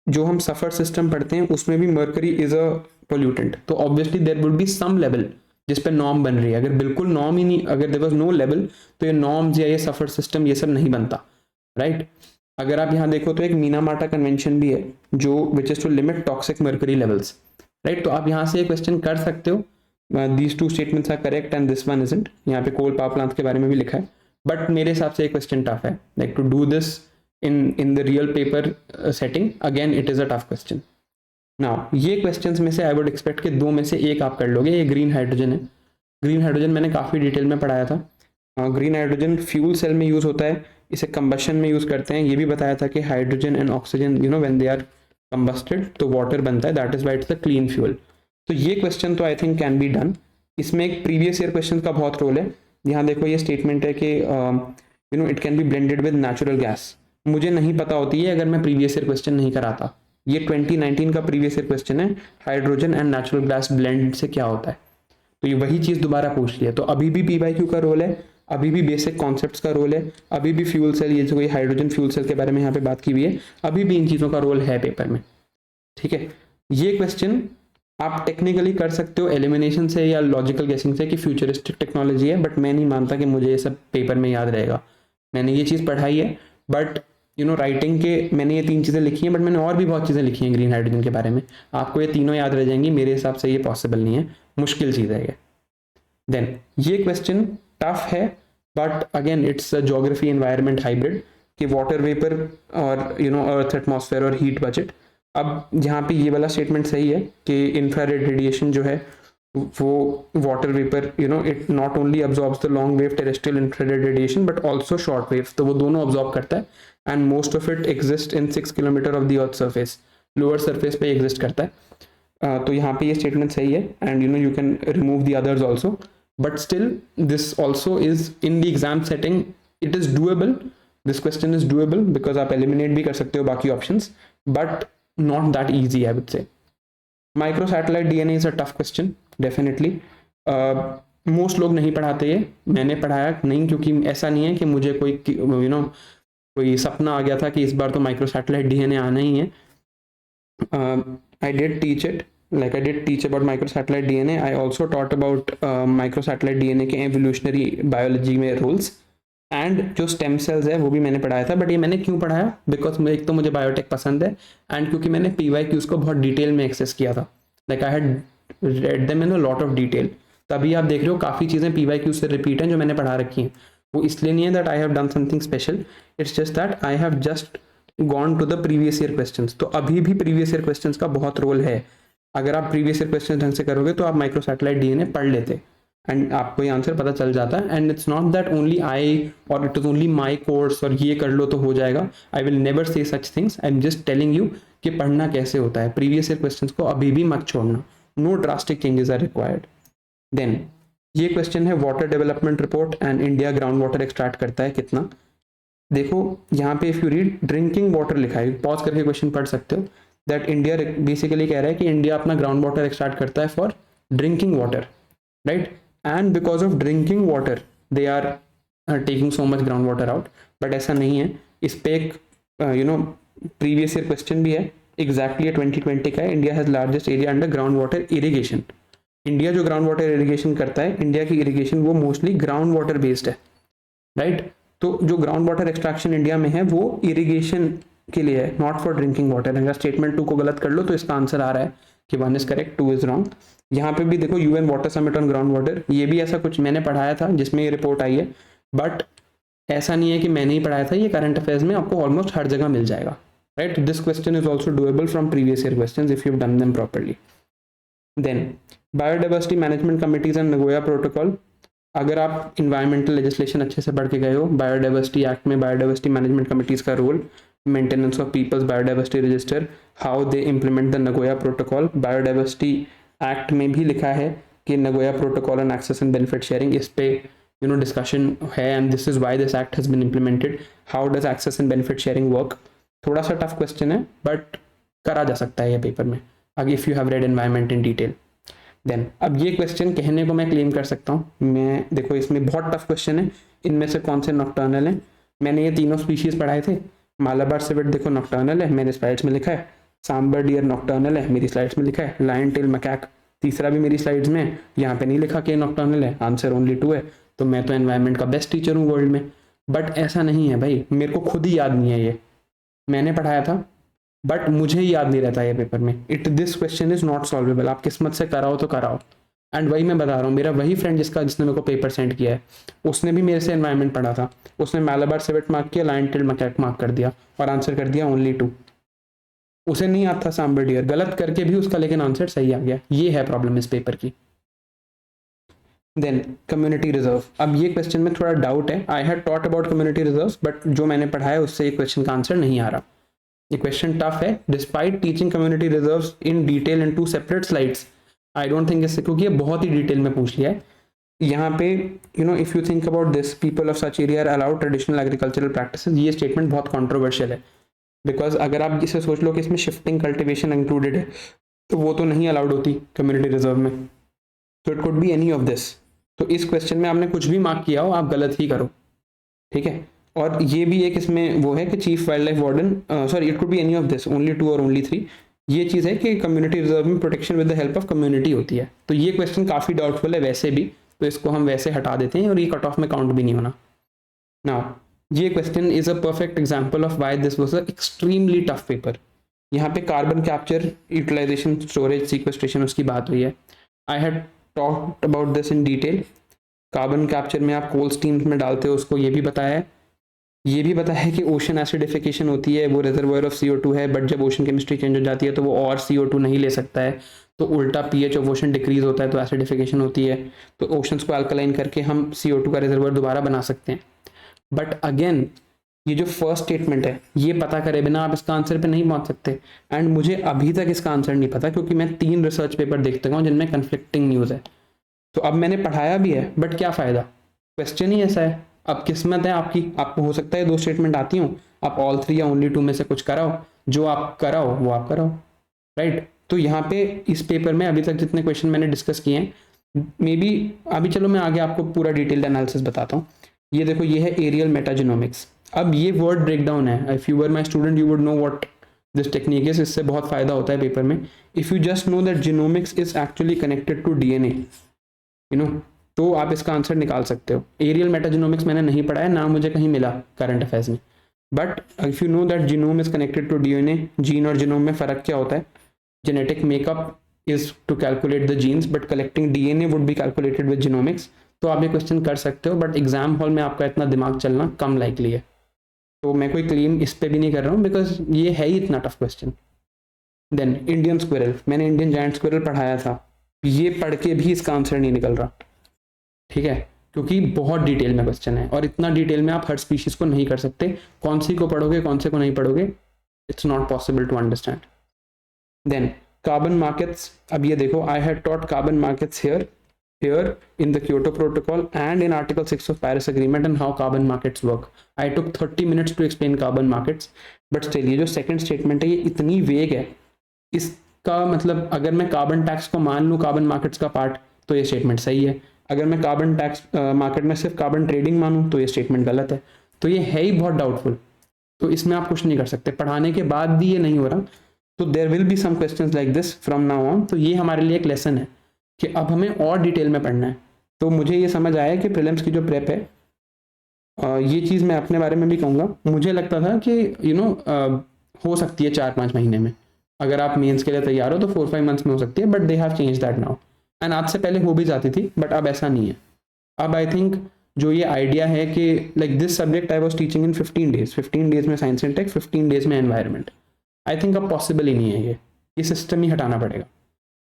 जो हम सफर सिस्टम पढ़ते हैं उसमें भी मर्करी इज अ पोल्यूटेंट, तो obviously there would be some level जिस पे नॉर्म बन रही है। अगर बिल्कुल नॉर्म ही नहीं, अगर देयर वाज नो लेवल, तो ये नॉर्म्स या ये सफर सिस्टम ये सब नहीं बनता, राइट। अगर आप यहाँ देखो तो एक मीनामाटा कन्वेंशन भी है जो which is to limit toxic mercury levels, right. तो आप यहाँ से ये क्वेश्चन कर सकते हो, these two statements are correct and this one isn't. यहाँ पे कोल पावर प्लांट के बारे में भी लिखा है, बट मेरे हिसाब से ये क्वेश्चन टफ है, like to do this in the real paper setting, again it is a tough question. Now ये क्वेश्चंस में से आई वुड एक्सपेक्ट कि 2 में से एक आप कर लोगे। ये ग्रीन हाइड्रोजन है, ग्रीन हाइड्रोजन मैंने काफ़ी डिटेल में पढ़ाया था, ग्रीन हाइड्रोजन फ्यूल सेल में यूज़ होता है, इसे कंबशन में यूज़ करते हैं। ये भी बताया था कि hydrogen and oxygen when they are combusted तो वाटर बनता है, that is why it's the clean fuel. तो ये क्वेश्चन तो I think can be done. इसमें एक प्रीवियस ईयर क्वेश्चन का बहुत रोल है। यहाँ देखो ये स्टेटमेंट है कि it can be blended with natural gas. मुझे नहीं पता होती है अगर मैं प्रीवियस ईयर क्वेश्चन नहीं कराता। ये 2019 का प्रीवियस ईयर क्वेश्चन है, hydrogen and natural gas blend से क्या होता है। तो ये वही चीज़ दोबारा पूछ लिया। तो अभी भी PYQ का रोल है, अभी भी बेसिक कॉन्सेप्ट्स का रोल है, अभी भी फ्यूल सेल, ये जो हाइड्रोजन फ्यूल सेल के बारे में यहाँ पे बात की हुई है, अभी भी इन चीज़ों का रोल है पेपर में। ठीक है, ये क्वेश्चन आप टेक्निकली कर सकते हो एलिमिनेशन से या लॉजिकल गेसिंग से कि फ्यूचरिस्टिक टेक्नोलॉजी है, बट मैं नहीं मानता कि मुझे ये सब पेपर में याद रहेगा। मैंने ये चीज़ पढ़ाई है, बट राइटिंग के मैंने ये 3 चीज़ें लिखी हैं, बट मैंने और भी बहुत चीज़ें लिखी हैं ग्रीन हाइड्रोजन के बारे में। आपको ये तीनों याद रह जाएंगी, मेरे हिसाब से ये पॉसिबल नहीं है, मुश्किल चीज़ है ये। देन ये क्वेश्चन टफ है, but again it's a geography environment hybrid कि वाटर वेपर और अर्थ एटमॉस्फेयर और हीट बजट। अब यहाँ पे ये वाला स्टेटमेंट सही है कि इंफ्रारेड रेडिएशन जो है वो water vapour it not only absorbs the long wave terrestrial infrared radiation but also short wave, तो वो दोनों अब्जॉर्ब करता है। And most of it exist in 6 kilometre of the earth surface, lower surface पे exist करता है। तो यहाँ पे ये स्टेटमेंट सही है, and you can remove the others also, but still this also is in the exam setting it is doable, this question is doable because आप eliminate भी कर सकते हो बाकी options, but not that easy I would say. Micro satellite DNA is a tough question definitely. Most लोग नहीं पढ़ाते ये, मैंने पढ़ाया नहीं क्योंकि ऐसा नहीं है कि मुझे कोई कोई सपना आ गया था कि इस बार तो माइक्रो सैटेलाइट DNA आना ही है। I did teach it, like I did teach about microsatellite DNA. I also taught about microsatellite DNA के evolutionary biology में roles, and जो stem cells है वो भी मैंने पढ़ाया था। बट ये मैंने क्यों पढ़ाया, बिकॉज एक तो मुझे बायोटेक पसंद है, एंड क्योंकि मैंने PYQs को बहुत डिटेल में एक्सेस किया था, like I had read them in a lot of detail. तभी आप देख रहे हो काफ़ी चीज़ें PYQ से रिपीट हैं जो मैंने पढ़ा रखी हैं। वो इसलिए नहीं है that I have done something special, it's just that I have just gone to the previous year questions. तो अभी भी प्रीवियस ईयर क्वेश्चंस का बहुत रोल है। अगर आप प्रीवियस ईयर क्वेश्चन ढंग से करोगे तो आप माइक्रो सैटेलाइट DNA पढ़ लेते एंड आपको ये आंसर पता चल जाता है। And it's not that only I or it is only my course और ये कर लो तो हो जाएगा। I will never say such things, I am just telling you कि पढ़ना कैसे होता है। प्रीवियस ईयर क्वेश्चंस को अभी भी मत छोड़ना, no drastic changes are required. Then ये क्वेश्चन है water development report and India ground water extract करता है कितना। देखो यहाँ पे if you read drinking water लिखा है, पॉज करके क्वेश्चन पढ़ सकते हो, दैट इंडिया बेसिकली कह रहा है कि इंडिया अपना ग्राउंड वाटर एक्सट्रैक्ट करता है for drinking water, right, and because of drinking water they are taking so much ground water out. But ऐसा नहीं है, इस पे एक प्रीवियस ईयर क्वेश्चन भी है, एग्जैक्टली 2020 का है। India has largest area under ground water irrigation. India जो ग्राउंड वाटर इरीगेशन करता है, इंडिया की इरीगेशन वो मोस्टली ग्राउंड वाटर बेस्ड है, राइट। तो जो ग्राउंड वाटर एक्सट्रैक्शन इंडिया में है वो इरिगेशन के लिए है, नॉट फॉर ड्रिंकिंग वाटर। अगर स्टेटमेंट 2 को गलत कर लो तो इसका आंसर आ रहा है कि 1 इज करेक्ट, 2 इज रॉन्ग। यहाँ पे भी देखो UN water summit on ground water, ये भी ऐसा कुछ मैंने पढ़ाया था जिसमें ये रिपोर्ट आई है, बट ऐसा नहीं है कि मैंने ही पढ़ाया था, ये करंट अफेयर्स में आपको ऑलमोस्ट हर जगह मिल जाएगा, right. This question is also doable from previous year question if you done them properly. Then biodiversity management committees and Nagoya protocol. अगर आप इन्वायरमेंटल लेजिस्लेशन अच्छे से पढ़ के गए हो, बायोडाइवर्सिटी एक्ट में बायोडाइवर्सिटी मैनेजमेंट कमिटीज का role, maintenance of people's biodiversity register, how they implement the Nagoya protocol. Biodiversity act में भी लिखा है कि Nagoya protocol and access and benefit sharing, इस पे डिस्कशन है, and this is why this act has been implemented. How does access and benefit sharing work. थोड़ा सा टफ क्वेश्चन है बट करा जा सकता है ये पेपर में, अगर if you have read environment in detail. Then अब ये क्वेश्चन कहने को मैं क्लेम कर सकता हूँ, मैं देखो इसमें बहुत टफ क्वेश्चन है, इनमें से कौन से नॉक्टर्नल हैं। मैंने ये तीनों स्पीशीज पढ़ाए थे। मालाबार सिवेट देखो नॉक्टर्नल है, मेरे स्लाइड्स में लिखा है। सांबर डियर नॉक्टर्नल है, मेरी स्लाइड्स में लिखा है। लायन टेल मैकैक तीसरा भी मेरी स्लाइड्स में है, यहाँ पे नहीं लिखा कि नॉक्टर्नल है, आंसर ओनली 2 है। तो मैं तो एनवायरनमेंट का बेस्ट टीचर हूँ वर्ल्ड में, बट ऐसा नहीं है भाई, मेरे को खुद ही याद नहीं है, ये मैंने पढ़ाया था बट मुझे ही याद नहीं रहता है पेपर में। This question is not solvable, आप किस्मत से कराओ तो कराओ। एंड वही मैं बता रहा हूँ, मेरा वही फ्रेंड जिसने मेरे को पेपर सेंड किया है, उसने भी मेरे से एनवायरनमेंट पढ़ा था, उसने मालाबार सिवेट मार्क किया, लायन टेल मैकैक मार्क कर दिया और आंसर कर दिया ओनली 2। उसे नहीं आता सांबर डियर, गलत करके भी उसका लेकिन आंसर सही आ गया। ये है प्रॉब्लम इस पेपर की। देन कम्युनिटी रिजर्व, अब ये क्वेश्चन में थोड़ा डाउट है, I had taught about community reserve but जो मैंने पढ़ा है उससे ये क्वेश्चन का आंसर नहीं आ रहा। ये क्वेश्चन टफ है, despite teaching community reserves in detail in 2 separate slides, I don't think इससे, क्योंकि ये बहुत ही डिटेल में पूछ लिया है यहाँ पे। If you think about this, people of such area are allowed traditional agricultural practices, ये स्टेटमेंट बहुत कॉन्ट्रोवर्शियल है, बिकॉज अगर आप इसे सोच लो कि इसमें शिफ्टिंग कल्टिवेशन इंक्लूडेड है तो वो तो नहीं अलाउड होती कम्युनिटी रिजर्व में, तो it could be any of this. तो इस क्वेश्चन में आपने कुछ भी मार्क किया हो आप गलत ही करो, ठीक है। और ये भी एक इसमें वो है कि chief wild life warden, sorry it could be any of this, only 2 और ओनली 3, ये चीज़ है कि कम्युनिटी रिजर्व में protection with the help of community होती है, तो ये क्वेश्चन काफ़ी डाउटफुल है वैसे भी, तो इसको हम वैसे हटा देते हैं और ये कट ऑफ में काउंट भी नहीं होना। नाउ ये question is a perfect example of why this was a extremely tough paper. यहाँ पे carbon capture, utilization, storage, sequestration उसकी बात हुई है। I had talked about this in detail. Carbon capture में आप कोल्ड स्टीम्स में डालते हो उसको, ये भी बताया है। ये भी बताया है कि ओशन एसिडिफिकेशन होती है, वो रिजर्वोयर ऑफ CO2 है, बट जब ओशन केमिस्ट्री चेंज हो जाती है तो वो और CO2 नहीं ले सकता है, तो उल्टा pH ऑफ ओशन डिक्रीज होता है तो एसिडिफिकेशन होती है, तो ओशंस को अल्कलाइन करके हम CO2 का रिजर्वोयर दोबारा बना सकते हैं। बट अगेन ये जो फर्स्ट स्टेटमेंट है ये पता करे बिना आप इसका आंसर पे नहीं पहुंच सकते, एंड मुझे अभी तक इसका आंसर नहीं पता क्योंकि मैं 3 रिसर्च पेपर देख चुका हूँ जिनमें कन्फ्लिक्टिंग न्यूज़ है। तो अब मैंने पढ़ाया भी है बट क्या फ़ायदा, क्वेश्चन ही ऐसा है। अब किस्मत है आपकी, आपको हो सकता है 2 स्टेटमेंट आती हूँ, आप ऑल 3 या ओनली 2 में से कुछ कराओ, जो आप कराओ वो आप कराओ, राइट। तो यहाँ पे इस पेपर में अभी तक जितने क्वेश्चन मैंने डिस्कस किए हैं, मे बी अभी चलो मैं आगे आपको पूरा डिटेल्ड एनालिसिस बताता हूँ। ये देखो, ये है एरियल मेटाजेनोमिक्स। अब ये वर्ड ब्रेकडाउन है, if you were my student you would know what this technique is, इससे बहुत फायदा होता है पेपर में। If you just know that genomics is actually connected to DNA, तो आप इसका आंसर निकाल सकते हो। एरियल मेटाजेनोमिक्स मैंने नहीं पढ़ा है, ना मुझे कहीं मिला करंट अफेयर्स में, but if you know that genome is connected to DNA, gene और जीनोम में फ़र्क क्या होता है, genetic makeup is to calculate the genes but collecting DNA would be calculated with genomics, तो आप ये क्वेश्चन कर सकते हो, बट एग्जाम हॉल में आपका इतना दिमाग चलना कम लाइकली है, तो मैं कोई क्लेम इस पर भी नहीं कर रहा हूँ बिकॉज ये है ही इतना tough question. Then Indian squirrel, मैंने इंडियन जायंट स्क्विरल पढ़ाया था, ये पढ़ के भी इसका आंसर नहीं निकल रहा, ठीक है, क्योंकि बहुत डिटेल में क्वेश्चन है और इतना डिटेल में आप हर स्पीशीज को नहीं कर सकते, कौन सी को पढ़ोगे कौन से को नहीं पढ़ोगे, it's not possible to understand. Then carbon markets, अब ये देखो, I had taught carbon markets here in the Kyoto Protocol and in Article 6 of Paris Agreement and how carbon markets work. I took 30 minutes to explain carbon markets, but still ये जो second statement है ये इतनी वेग है, इसका मतलब अगर मैं कार्बन टैक्स को मान लूँ कार्बन मार्केट्स का पार्ट तो ये स्टेटमेंट सही है, अगर मैं कार्बन टैक्स मार्केट में सिर्फ कार्बन ट्रेडिंग मानूँ तो ये स्टेटमेंट गलत है, तो ये है ही बहुत डाउटफुल, तो इसमें आप कुछ नहीं कर सकते, पढ़ाने के बाद भी ये नहीं हो रहा, तो there will be some questions like this from now on. तो ये हमारे लिए एक लेसन है कि अब हमें और डिटेल में पढ़ना है। तो मुझे ये समझ आया कि प्रीलिम्स की जो प्रेप है, ये चीज़ मैं अपने बारे में भी कहूँगा, मुझे लगता था कि हो सकती है 4-5 महीने में, अगर आप मेंस के लिए तैयार हो तो 4-5 मंथ्स में हो सकती है, but they have change that now, and आज से पहले हो भी जाती थी बट अब ऐसा नहीं है। अब आई थिंक जो ये आइडिया है कि like this subject I was teaching in 15 days में साइंस एंड टेक, 15 डेज में एनवायरनमेंट, आई थिंक अब पॉसिबल ही नहीं है, ये सिस्टम ही हटाना पड़ेगा।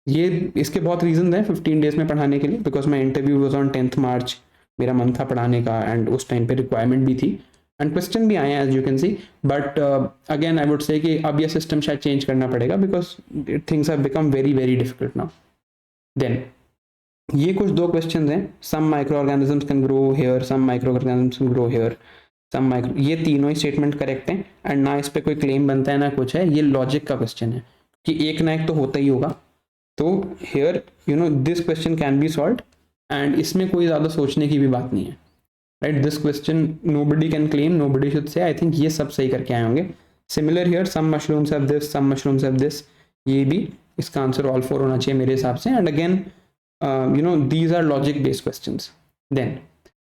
ये इसके बहुत रीजन हैं 15 डेज में पढ़ाने के लिए, because my interview was on 10th मार्च, मेरा मन था पढ़ाने का एंड उस टाइम पे रिक्वायरमेंट भी थी एंड क्वेश्चन भी आए हैं as you can see, but again I would say कि अब ये सिस्टम शायद चेंज करना पड़ेगा because things have become very very difficult now. Then ये कुछ 2 क्वेश्चन हैं, some micro organisms can grow here, some micro organisms can grow here, some micro, ये तीनों ही स्टेटमेंट करेक्ट हैं एंड ना इस पर कोई क्लेम बनता है ना कुछ है, ये लॉजिक का क्वेश्चन है कि एक ना एक तो होता ही होगा, तो here this question can be solved and इसमें कोई ज़्यादा सोचने की भी बात नहीं है, right. This question nobody can claim, nobody should say, I think ये सब सही करके आए होंगे। Similar here, some mushrooms have this, some mushrooms have this, ये भी इसका आंसर ऑल 4 होना चाहिए मेरे हिसाब से, and again these are logic based questions. Then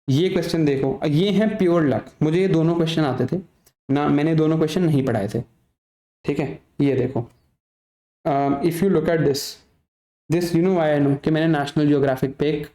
ये क्वेश्चन देखो, ये है प्योर लक, मुझे ये दोनों क्वेश्चन आते थे ना, मैंने दोनों क्वेश्चन नहीं पढ़ाए थे, ठीक है। ये देखो, if you look at this you know I know कि मैंने नेशनल जियोग्राफिक पे एक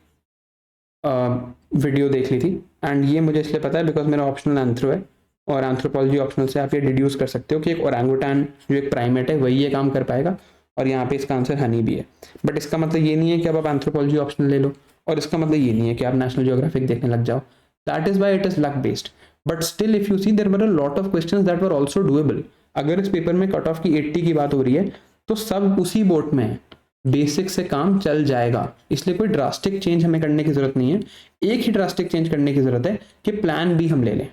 वीडियो देख ली थी, एंड ये मुझे इसलिए पता है बिकॉज मेरा ऑप्शनल एंथ्रो है और एंथ्रोपोलॉजी ऑप्शनल से आप ये डिड्यूस कर सकते हो कि एक ओरंगुटान जो एक प्राइमेट है वही ये काम कर पाएगा, और यहाँ पे इसका आंसर हनी भी है, बट इसका मतलब ये नहीं है कि अब आप एंथ्रोपोलॉजी ऑप्शनल ले लो और इसका मतलब ये नहीं है कि आप नेशनल ज्योग्राफिक देखने लग जाओ, that is why it is luck based, but still if you see there were a lot of questions that were also doable. अगर इस पेपर में कट ऑफ की 80 की बात हो रही है तो सब उसी बोट में है, बेसिक से काम चल जाएगा, इसलिए कोई ड्रास्टिक चेंज हमें करने की जरूरत नहीं है। एक ही ड्रास्टिक चेंज करने की जरूरत है कि प्लान बी हम ले लें।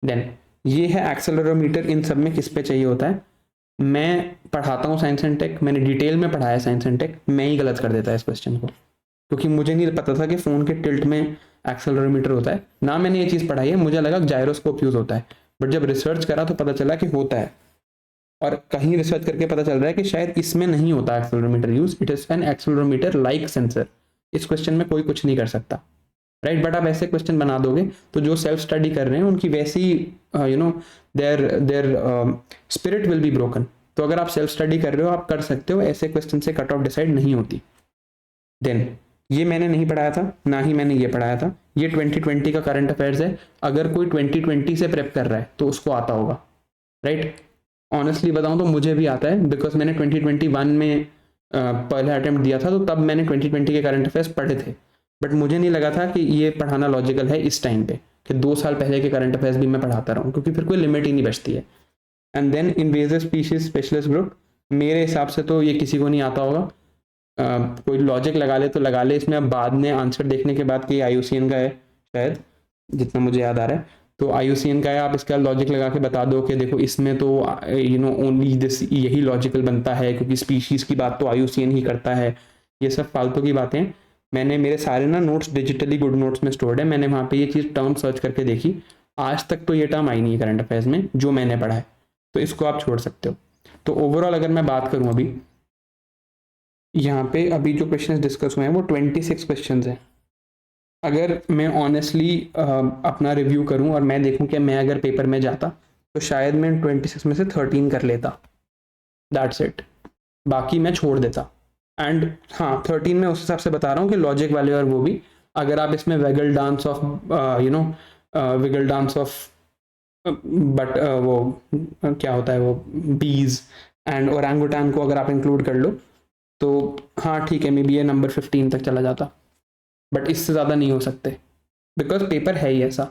देन ये है एक्सेलरोमीटर, इन सब में किस पे चाहिए होता है, मैं पढ़ाता हूँ साइंस एंड टेक, मैंने डिटेल में पढ़ाया साइंस एंड टेक, मैं ही गलत कर देता है इस क्वेश्चन को, क्योंकि मुझे नहीं पता था कि फ़ोन के टिल्ट में एक्सेलरोमीटर होता है, ना मैंने ये चीज़ पढ़ाई है, मुझे लगा जायरोस्कोप यूज़ होता है, बट जब रिसर्च करा तो पता चला कि होता है, और कहीं रिसर्च करके पता चल रहा है कि शायद इसमें नहीं होता accelerometer use, it is an accelerometer like sensor. इस क्वेश्चन में कोई कुछ नहीं कर सकता, राइट, बट आप ऐसे क्वेश्चन बना दोगे तो जो सेल्फ स्टडी कर रहे हैं उनकी वैसी their spirit will be broken. तो अगर आप सेल्फ स्टडी कर रहे हो आप कर सकते हो, ऐसे क्वेश्चन से कट ऑफ डिसाइड नहीं होती। देन ये मैंने नहीं पढ़ाया था, ना ही मैंने ये पढ़ाया था, ये 2020 का करंट अफेयर्स है, अगर कोई 2020 से प्रेप कर रहा है तो उसको आता होगा, राइट। ऑनेस्टली बताऊं तो मुझे भी आता है, बिकॉज मैंने 2021 में पहला अटेम्प्ट दिया था, तो तब मैंने 2020 के करंट अफेयर्स पढ़े थे, बट मुझे नहीं लगा था कि ये पढ़ाना लॉजिकल है इस टाइम पे, कि 2 साल पहले के करंट अफेयर्स भी मैं पढ़ाता रहूँ, क्योंकि फिर कोई लिमिट ही नहीं बचती है। And then invasive species specialist group, मेरे हिसाब से तो ये किसी को नहीं आता होगा, कोई लॉजिक लगा ले तो लगा ले इसमें, अब बाद में आंसर देखने के बाद कि IUCN का है शायद, जितना मुझे याद आ रहा है, तो IUCN का है, आप इसका लॉजिक लगा के बता दो कि देखो इसमें तो ओनली दिस, यही लॉजिकल बनता है क्योंकि स्पीशीज की बात तो IUCN ही करता है। ये सब फालतू की बातें, मैंने मेरे सारे ना नोट्स डिजिटली गुड नोट्स में स्टोर्ड है, मैंने वहाँ पे ये चीज़ टर्म सर्च करके देखी, आज तक तो ये टर्म आई नहीं है करंट अफेयर्स में जो मैंने पढ़ा है, तो इसको आप छोड़ सकते हो। तो ओवरऑल अगर मैं बात करूँ अभी यहाँ पे, अभी जो क्वेश्चन डिस्कस हुए हैं वो 26 क्वेश्चन हैं। अगर मैं ऑनेस्टली अपना रिव्यू करूं और मैं देखूं कि मैं अगर पेपर में जाता तो शायद मैं 26 में से 13 कर लेता, दैट्स इट, बाकी मैं छोड़ देता। एंड हाँ 13 में उस हिसाब से बता रहा हूँ कि लॉजिक वाले और वो भी, अगर आप इसमें waggle dance of wiggle dance of but वो क्या होता है वो बीज एंड ओरंगुटान को अगर आप इंक्लूड कर लो तो हाँ ठीक है, मे बी ये नंबर 15 तक चला जाता, बट इससे ज़्यादा नहीं हो सकते, बिकॉज पेपर है ही ऐसा,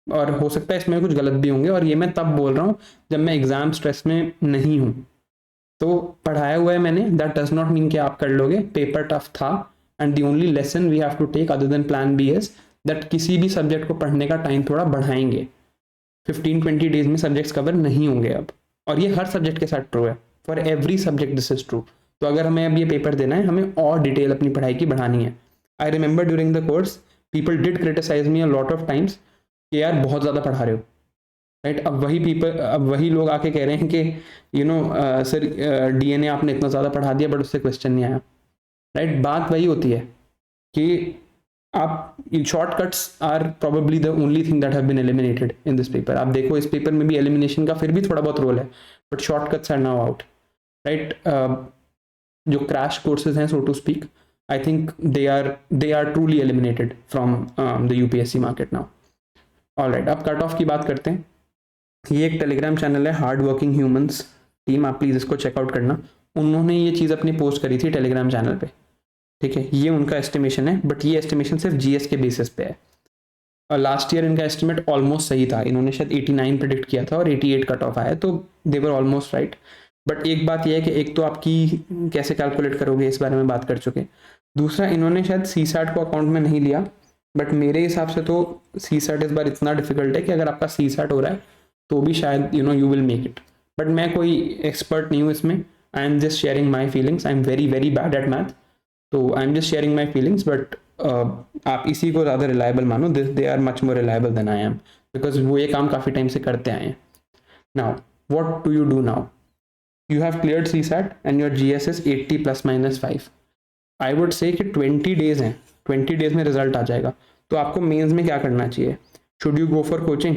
और हो सकता है इसमें कुछ गलत भी होंगे, और ये मैं तब बोल रहा हूँ जब मैं एग्जाम स्ट्रेस में नहीं हूँ। तो पढ़ाया हुआ है मैंने, दैट डज नॉट मीन कि आप कर लोगे, पेपर टफ था, and the only lesson we have to take other than plan B is that किसी भी सब्जेक्ट को पढ़ने का टाइम थोड़ा बढ़ाएंगे, 15-20 डेज में सब्जेक्ट्स कवर नहीं होंगे अब, और ये हर सब्जेक्ट के साथ ट्रू है, for every subject this is true. तो अगर हमें अब ये पेपर देना है, हमें और डिटेल अपनी पढ़ाई की बढ़ानी है। I remember during the course people did criticise me a lot of times कि यार बहुत ज़्यादा पढ़ा रहे हो, राइट। अब वही लोग आके कह रहे हैं कि सर DNA आपने इतना ज़्यादा पढ़ा दिया बट उससे क्वेश्चन नहीं आया, राइट। बात वही होती है कि आप shortcuts are probably the only thing that have been eliminated in this paper. आप देखो इस पेपर में भी एलिमिनेशन का फिर भी थोड़ा बहुत रोल है, but shortcuts are now out, right. जो क्रैश कोर्सेज हैं so to speak, I think they are truly eliminated from the UPSC market now. Alright, अब कट ऑफ की बात करते हैं। ये एक टेलीग्राम चैनल है हार्ड वर्किंग ह्यूमंस टीम, आप प्लीज़ इसको चेकआउट करना, उन्होंने ये चीज़ अपनी पोस्ट करी थी टेलीग्राम चैनल पे, ठीक है। ये उनका एस्टिमेशन है, बट ये एस्टिमेशन सिर्फ GS के बेसिस पे है, और लास्ट ईयर इनका एस्टिमेट ऑलमोस्ट सही था, इन्होंने शायद 89 प्रेडिक्ट किया था और 88 कट ऑफ आया, तो दे वर ऑलमोस्ट राइट। बट एक बात यह है कि एक तो आपकी कैसे कैलकुलेट करोगे इस बारे में बात कर चुके, दूसरा इन्होंने शायद CSAT को अकाउंट में नहीं लिया, बट मेरे हिसाब से तो CSAT इस बार इतना डिफिकल्ट है कि अगर आपका CSAT हो रहा है तो भी शायद you will make it, but मैं कोई एक्सपर्ट नहीं हूँ इसमें, I am just sharing my feelings, I am very very bad at math, तो I am just sharing my feelings, but आप इसी को ज़्यादा रिलायबल मानो, they are much more reliable than I am, because वो ये काम काफ़ी टाइम से करते आए हैं। Now what do you do now, you have cleared CSAT and your GS is 80 ± 5, I would say कि 20 डेज हैं, 20 डेज में रिजल्ट आ जाएगा, तो आपको मेंस में क्या करना चाहिए, should you go for coaching.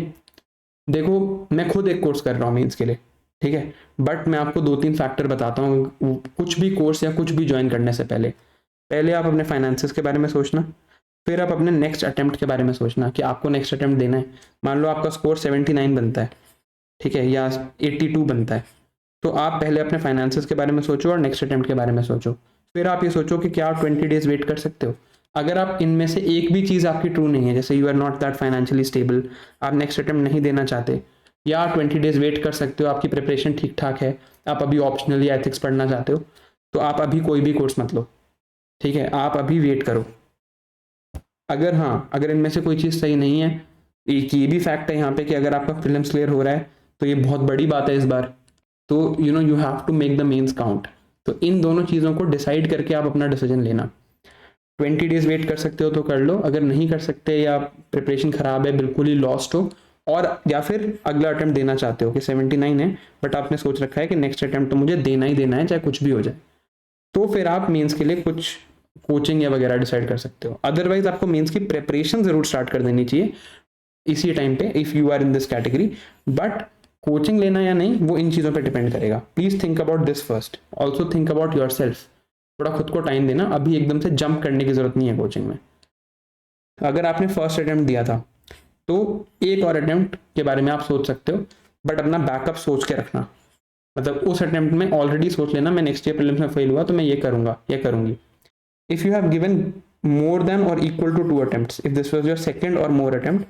देखो मैं खुद एक कोर्स कर रहा हूँ मेंस के लिए, ठीक है, बट मैं आपको 2-3 फैक्टर बताता हूँ, कुछ भी कोर्स या कुछ भी ज्वाइन करने से पहले आप अपने फाइनेंसेस के बारे में सोचना, फिर आप अपने नेक्स्ट अटेम्प्ट के बारे में सोचना कि आपको नेक्स्ट अटेम्प्ट देना है। मान लो आपका स्कोर 79 बनता है, ठीक है, या 82 बनता है, तो आप पहले अपने फाइनेंसेस के बारे में सोचो और नेक्स्ट अटेम्प्ट के बारे में सोचो, फिर आप ये सोचो कि क्या आप 20 डेज वेट कर सकते हो। अगर आप इनमें से एक भी चीज़ आपकी ट्रू नहीं है, जैसे you are not that financially stable, आप नेक्स्ट अटेम्प्ट नहीं देना चाहते, या 20 डेज वेट कर सकते हो, आपकी प्रिपरेशन ठीक ठाक है, आप अभी ऑप्शनल या एथिक्स पढ़ना चाहते हो, तो आप अभी कोई भी कोर्स मत लो, ठीक है, आप अभी वेट करो। अगर हाँ, अगर इनमें से कोई चीज़ सही नहीं है, एक ये भी फैक्ट है यहाँ पे कि अगर आपका प्रीलिम्स क्लियर हो रहा है तो ये बहुत बड़ी बात है इस बार, तो you have to make the mains count. तो इन दोनों चीज़ों को डिसाइड करके आप अपना डिसीजन लेना। 20 डेज वेट कर सकते हो तो कर लो, अगर नहीं कर सकते या प्रिपरेशन खराब है, बिल्कुल ही लॉस्ट हो, और या फिर अगला अटेम्प्ट देना चाहते हो कि 79 है बट आपने सोच रखा है कि नेक्स्ट अटेम्प्ट तो मुझे देना ही देना है चाहे कुछ भी हो जाए, तो फिर आप मेंस के लिए कुछ कोचिंग या वगैरह डिसाइड कर सकते हो। अदरवाइज आपको मेंस की प्रिपरेशन जरूर स्टार्ट कर देनी चाहिए इसी टाइम पे if you are in this category, but coaching लेना या नहीं वो इन चीज़ों पे डिपेंड करेगा। Please think about this first, also think about yourself, थोड़ा खुद को टाइम देना, अभी एकदम से जंप करने की जरूरत नहीं है कोचिंग में। अगर आपने फर्स्ट अटेम्प्ट दिया था तो एक और अटेम्प्ट के बारे में आप सोच सकते हो, बट अपना बैकअप सोच के रखना, मतलब उस अटेम्प्ट में ऑलरेडी सोच लेना मैं नेक्स्ट ईयर प्रीलिम्स में फेल हुआ तो मैं ये करूंगा या करूंगी। If you have given more than or equal to 2 attempts, if this was your second or more attempt,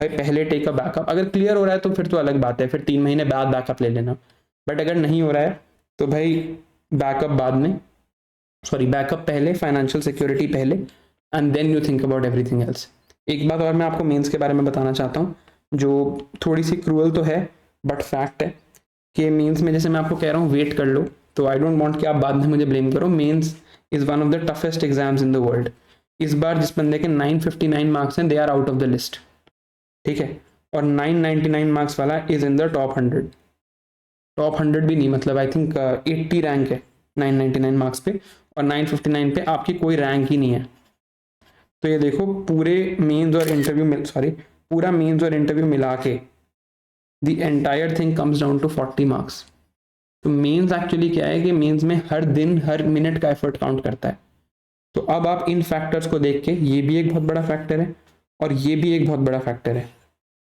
भाई पहले टेक अ बैकअप। अगर क्लियर हो रहा है तो फिर तो अलग बात है, फिर 3 महीने बाद बैकअप ले लेना, बट अगर नहीं हो रहा है तो भाई बैकअप बाद में, सॉरी बैकअप पहले, फाइनेंशियल सिक्योरिटी पहले, and then you think about everything else. एक बात और मैं आपको मेंस के बारे में बताना चाहता हूँ जो थोड़ी सी क्रूअल तो है बट फैक्ट है कि मेंस में जैसे मैं आपको कह रहा हूँ वेट कर लो, तो आई डोंट वांट कि आप बाद में मुझे ब्लेम करो। Mains is one of the toughest exams in the world. इस बार जिस बंदे के 959 मार्क्स हैं they are out of the list, ठीक है, और 999 मार्क्स वाला is in the top 100, top 100 भी नहीं, मतलब आई थिंक 80 रैंक है 999 मार्क्स पे, और 959 पे आपकी कोई रैंक ही नहीं है। तो ये देखो पूरे मेंस और इंटरव्यू, सॉरी पूरा मेंस और इंटरव्यू मिला के the entire thing comes down to 40 marks. तो मेंस एक्चुअली क्या है कि मेंस में हर दिन हर मिनट का एफर्ट काउंट करता है। तो अब आप इन फैक्टर्स को देख के, ये भी एक बहुत बड़ा फैक्टर है और ये भी एक बहुत बड़ा फैक्टर है,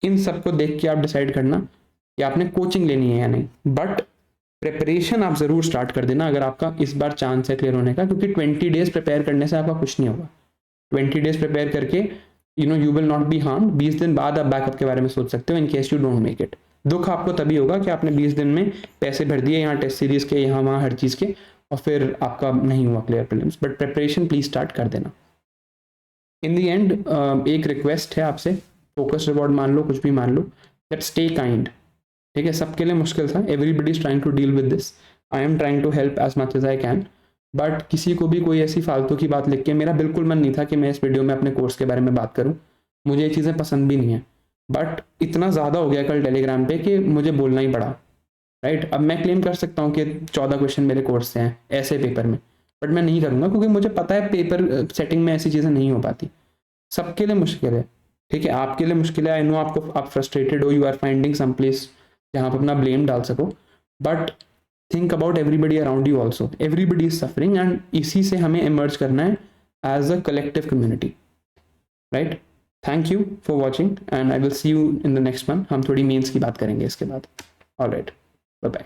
इन सबको देख के आप डिसाइड करना कि आपने कोचिंग लेनी है या नहीं, बट प्रिपरेशन आप जरूर स्टार्ट कर देना अगर आपका इस बार चांस है क्लियर होने का, क्योंकि 20 डेज प्रिपेयर करने से आपका कुछ नहीं होगा। 20 डेज प्रिपेयर करके you will not be harm. 20 दिन बाद आप बैकअप के बारे में सोच सकते हो in case you don't make it. दुख आपको तभी होगा कि आपने 20 दिन में पैसे भर दिए यहाँ टेस्ट सीरीज के, यहाँ वहाँ हर चीज़ के, और फिर आपका नहीं हुआ clear prelims, but preparation please start कर देना। इन दी एंड एक रिक्वेस्ट है आपसे, फोकस रिवॉर्ड मान लो, कुछ भी मान लो, दैट स्टे काइंड, ठीक है, सबके लिए मुश्किल था, everybody is trying to deal with this, I am trying to help as much as I can, but किसी को भी कोई ऐसी फालतू की बात लिख के, मेरा बिल्कुल मन नहीं था कि मैं इस वीडियो में अपने कोर्स के बारे में बात करूं, मुझे ये चीज़ें पसंद भी नहीं है, बट इतना ज़्यादा हो गया कल टेलीग्राम पे कि मुझे बोलना ही पड़ा, राइट। अब मैं क्लेम कर सकता हूँ कि 14 क्वेश्चन मेरे कोर्स से हैं ऐसे पेपर में, बट मैं नहीं करूँगा क्योंकि मुझे पता है पेपर सेटिंग में ऐसी चीज़ें नहीं हो पाती। सबके लिए मुश्किल है, ठीक है, आपके लिए मुश्किल है, आई नो आपको, आप फ्रस्ट्रेटेड हो, you are finding some place जहाँ पर अपना ब्लेम डाल सको, but think about everybody around you also, everybody is suffering, and इसी से हमें इमर्ज करना है as a collective community, right. Thank you for watching and I will see you in the next one. हम थोड़ी mains की बात करेंगे इसके बाद। Alright, bye bye.